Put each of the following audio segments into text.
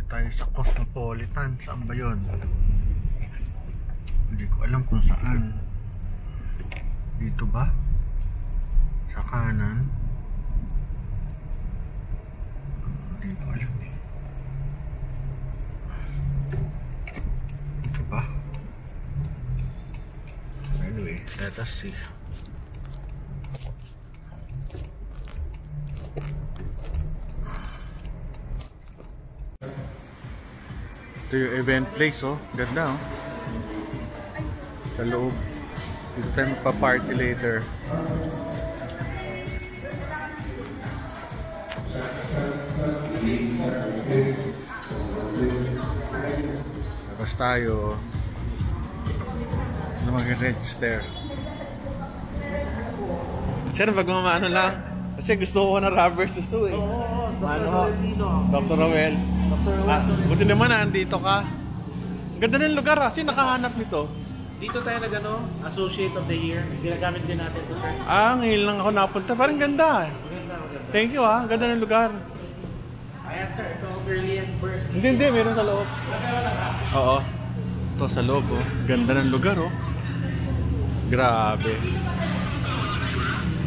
tayo sa Cosmopolitan. Saan ba yun? Hindi ko alam kung saan. Dito ba? Sa kanan? Hindi ko alam eh. Dito ba? Anyway, let us see. Ito yung event place, oh. Ganda, oh. Sa loob. Dito tayo magpa-party later. Tapos tayo. Ano mag-register? Sir, wag mamano lang. Kasi gusto ko na rubber susu eh. Oo, Ano? Dr. Rowell. Buti naman andito ka. Ang ganda ng lugar ah. Sino nakahanap nito? Dito tayo nag-ano, Associate of the Year. Ginagamit din natin to, sir. Ngayon lang ako napunta. Parang ganda. Maganda. Thank you ah. Ang ganda ng lugar. Ayan, sir. Ito ang earliest birth. Hindi. Meron sa loob. Oo. Ito sa loob oh. Ganda ng lugar oh. Grabe.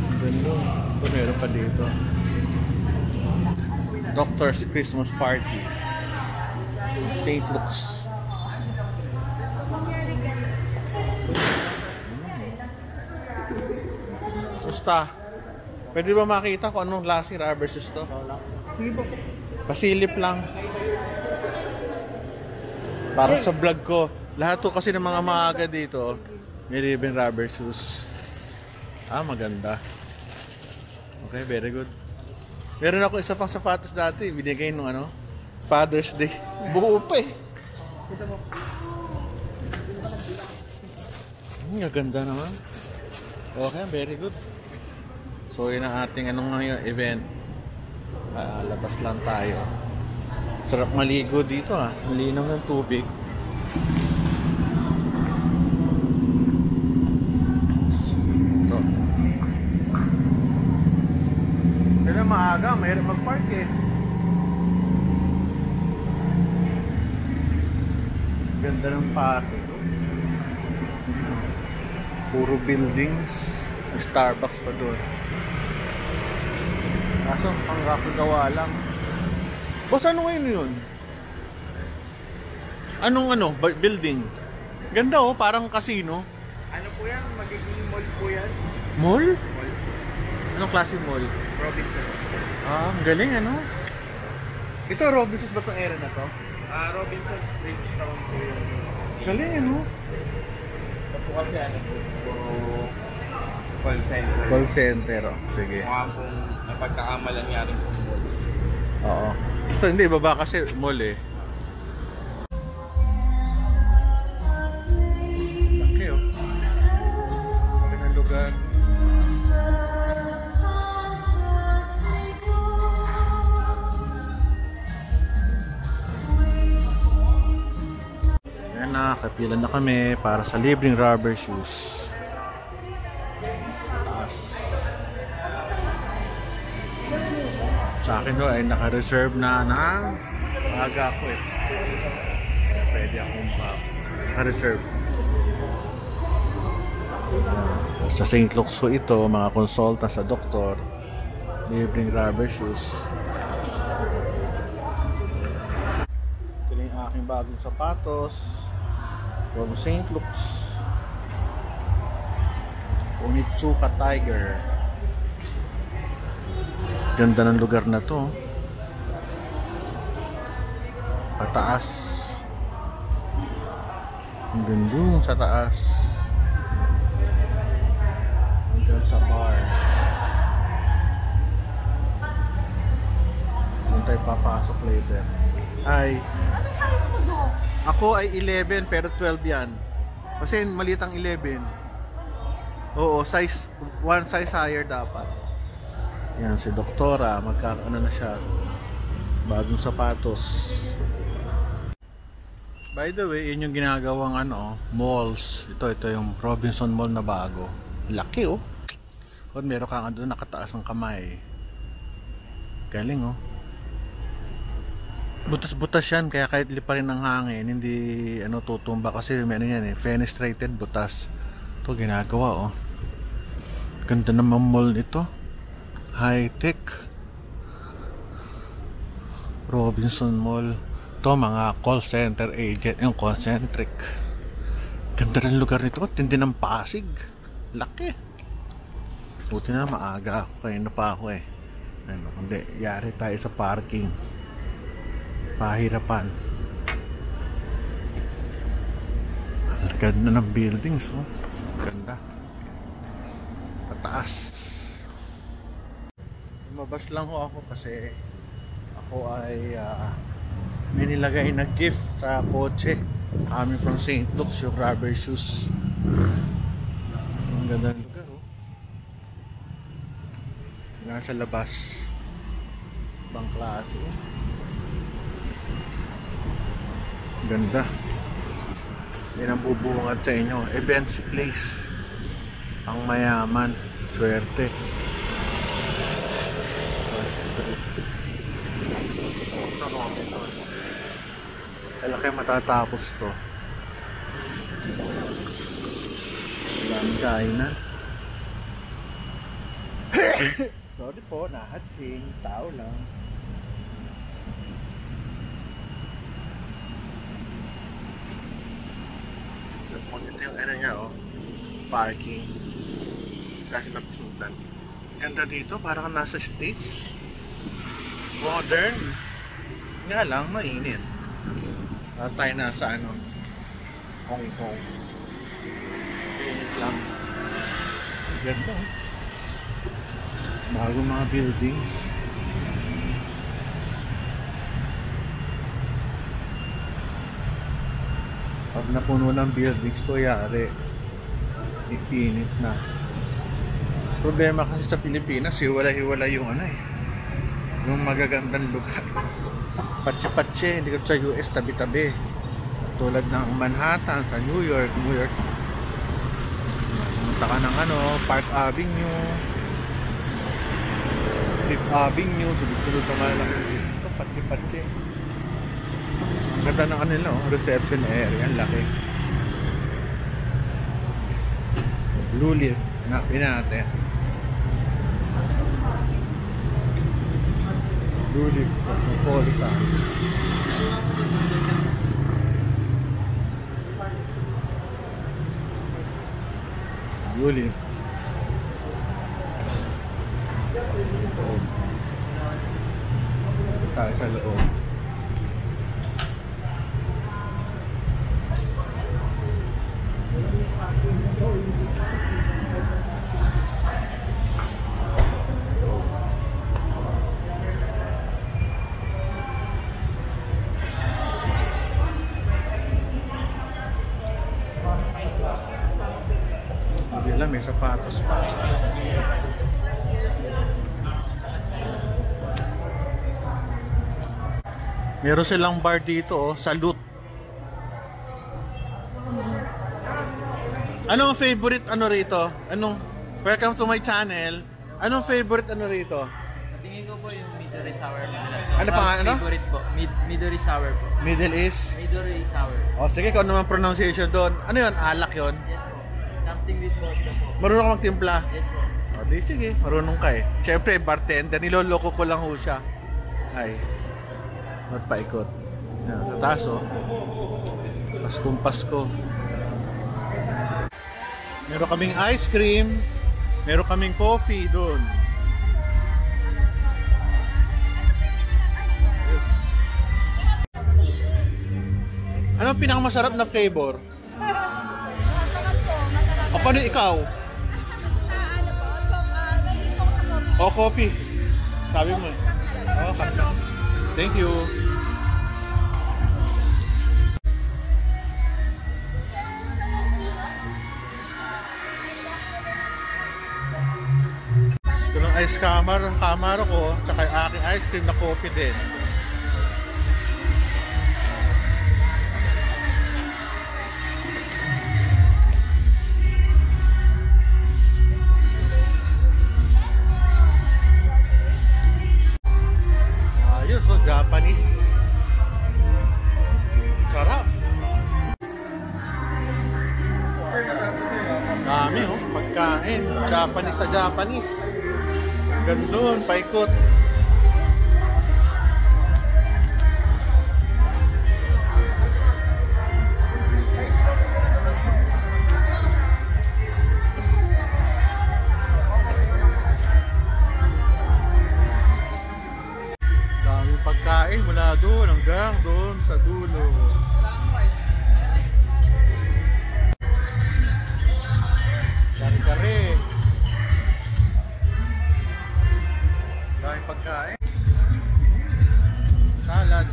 Ang ganda. Ito meron pa dito. Doctor's Christmas Party. St. Luke's. Basta, pwede ba makita kung anong klase rubber shoes to? Sige po. Pasilip lang. Para sa vlog ko. Lahat to kasi ng mga maaga dito, may ribbon rubber shoes. Maganda. Okay, very good. Meron ako isa pang sapatos dati. Binigay nung Father's Day. Buo pa eh. Ang ganda naman. Okay, very good. So yun ang ating event. Labas lang tayo. Sarap maligo dito ah. Malinaw ng tubig. So. Kaya maaga, mayroon mag-park eh. Ganda ng party. Puro buildings. Starbucks pa doon. Kaso, pang kakagawa lang. Boss, ano ngayon yun? Anong building? Ganda oh, parang casino. Ano po yan? Magiging mall po yan. Mall? Mall. Anong klase mall? Robinsons. Ang galing Ito, Robinsons ba itong area na to? Robinsons Bridgetown po yun. Galing Ito po kasi call center. Call center, oh. Sige. Mukha pong napagkakamalan nga rin po. Oo. Ito hindi, baba kasi mall eh. Laki oh. Laki ng lugar. Ayan na, kapila na kami para sa libreng rubber shoes. Sa akin ay naka-reserve na aga ako eh. Pwede akong naka-reserve. Sa St. Luke's ito, mga konsulta sa doktor, libreng rubber shoes. Ito na yung aking bagong sapatos from St. Luke's. Onitsuka Tiger. Ganda ng lugar na to. Pataas. Ang ganda sa taas. Hanggang sa bar. Doon tayo papasok later. Hi. Ako ay 11 pero 12 yan. Kasi maliit ang 11. Oo, size 1 size higher dapat. Yan si Doktora, magkakaano na siya. Bagong sapatos. By the way, yun yung ginagawang malls. Ito yung Robinson Mall na bago. Laki oh. O meron kang doon nakataas ng kamay. Galing oh. Butas-butas yan, kaya kahit liparin ng hangin, hindi ano tutumba kasi may ano yan eh, fenestrated butas. Ito ginagawa oh. Ganda naman mall nito. High tech. Robinson Mall. Ito mga call center agent, yung concentric. Ganda ng lugar nito, tindi ng Pasig. Laki. Buti na maaga ako, kaya na pa ako eh. Ano, hindi, yari tayo sa parking. Pahirapan. Ang ganda ng buildings oh. Ganda. Pataas. Lumabas lang ho ako kasi ako ay may nilagay na gift sa kotse coming from St. Luke's, yung rubber shoes. Ang ganda ng lugar oh. Nasa labas. Ibang klase oh. Ganda. Yan ang bubungad sa inyo. Events place. Ang mayaman. Swerte. Kailan kayo matatapos to? Maraming kainan. Sorry po, nahatsing. Tao lang. Ito yung ano niya oh, parking kasi napisundan. Ganda dito, parang nasa States. Modern nga lang, mainit. Tayo nasa ano, Hong Kong. Mainit lang. Ganda oh. Bagong mga buildings. Pag napuno ng buildings to, yari ipinit na. Problema kasi sa Pilipinas, hiwala-hiwala yung ano eh, yung magagandang lugar. Patsi-patsi, hindi ka sa US, tabi-tabi. Tulad ng Manhattan, sa New York. Pumunta ka ng ano, Park Avenue, Fifth Avenue, sunod-sunod ka malalaki dito, patsi-patsi. Ang ganda ng kanila oh, reception area, ang laki. Blue Leaf, hanapin natin. Blue Leaf, Cosmopolitan. Blue Leaf. Tayo sa loob. Hindi may sapatos pa. Meron silang bar dito oh, Salute. Anong favorite ano rito? Welcome to my channel. Anong favorite ano rito? Tingin ko po yung Midori Sour. Ano pa ano? Favorite po. Midori Sour po. Middle East? Midori Sour. Oh, sige, kung ano man pronunciation doon. Ano yun? Alak yun? Yes po. Something with vodka po. Marunong ka magtimpla? Yes po. O, di sige. Marunong ka eh. Siyempre, bartender. Niloloko ko lang ho siya. Ay. Magpaikot. Yan, sa taas oh. Paskong Pasko. Meron kaming ice cream. Meron kaming coffee doon. Anong pinakamasarap na flavor? Masarap po, masarap. O paano ikaw? Ano po? Mahilig po sa coffee. O coffee. Sabi mo eh. O, kape. Thank you. Ito ng ice camera ko, tsaka yung aking ice cream na coffee din. Ayos, so Japanese. Dami oh, pagkain. Japanese sa Japanese. Gandun, paikot. Dami pagkain mula doon hanggang doon sa dulo. Kare-kare. Dami pagkain. Salad.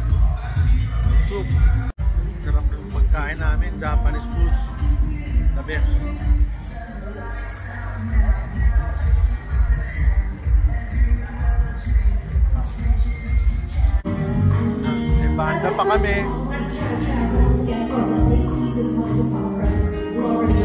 Soup. Sarap ng pagkain namin. Japanese foods. The best. May banda pa kami. This one to soft. You already